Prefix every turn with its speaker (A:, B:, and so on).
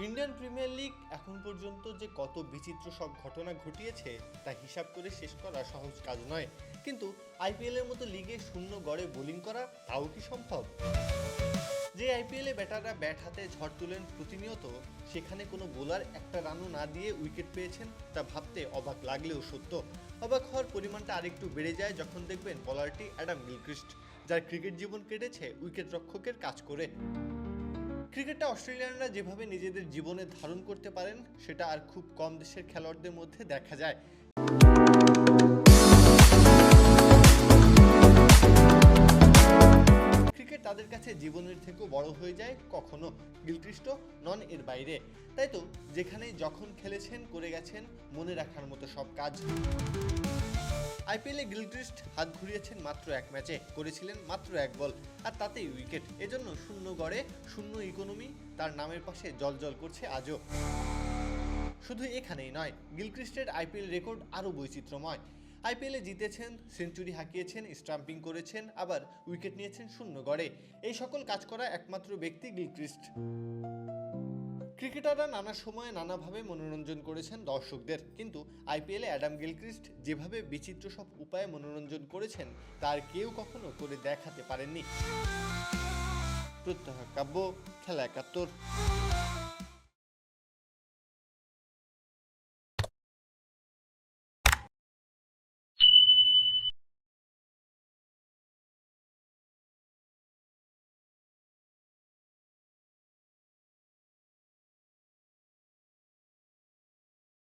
A: Indian premier league এখন পর্যন্ত যে কত বিচিত্র সব ঘটনা ঘটিয়েছে তা হিসাব করে শেষ করা সহজ কাজ নয়। কিন্তু আইপিএলের মতো লিগে শূন্য গড়ে বোলিং করা তাও কি সম্ভব? যে আইপিএলে ব্যাটাররা ব্যাট হাতে ঝড় তুলেন প্রতিনিয়ত, সেখানে কোনো বোলার একটা রানও না দিয়ে উইকেট পেয়েছেন তা ভাবতে অবাক লাগলেও সত্য। অবাক হওয়ার পরিমাণটা আরেকটু বেড়ে যায় যখন দেখবেন বোলারটি অ্যাডাম গিলক্রিস্ট, যার ক্রিকেট জীবন কেটেছে উইকেট রক্ষকের কাজ করে। ক্রিকেটটা অস্ট্রেলিয়ানরা যেভাবে নিজেদের জীবনে ধারণ করতে পারেন সেটা আর খুব কম দেশের খেলোয়াড়দের মধ্যে দেখা যায়। ক্রিকেট তাদের কাছে জীবনের থেকেও বড় হয়ে যায় কখনো, গিলক্রিস্ট নন এর বাইরে। তাই তো যেখানে যখন খেলেছেন করে গেছেন মনে রাখার মতো সব কাজ। আইপিএলে গিলক্রিস্ট হাত ঘুরিয়েছেন মাত্র এক ম্যাচে, করেছিলেন মাত্র এক বল, আর তাতেই উইকেট। এজন্য শূন্য গড়ে শূন্য ইকোনমি তার নামের পাশে জলজল করছে আজও। শুধু এখানেই নয়, গিলক্রিস্টের আইপিএল রেকর্ড আরও বৈচিত্র্যময়। আইপিএলে জিতেছেন, সেঞ্চুরি হাঁকিয়েছেন, স্টাম্পিং করেছেন, আবার উইকেট নিয়েছেন শূন্য গড়ে। এই সকল কাজ করা একমাত্র ব্যক্তি গিলক্রিস্ট। ক্রিকেটাররা নানা সময়ে নানাভাবে মনোরঞ্জন করেছেন দর্শকদের, কিন্তু আইপিএলে অ্যাডাম গিলক্রিস্ট যেভাবে বিচিত্র সব উপায়ে মনোরঞ্জন করেছেন তার কেউ কখনো করে দেখাতে পারেননি। প্রত্যহ কাব্য, খেলা ৭১।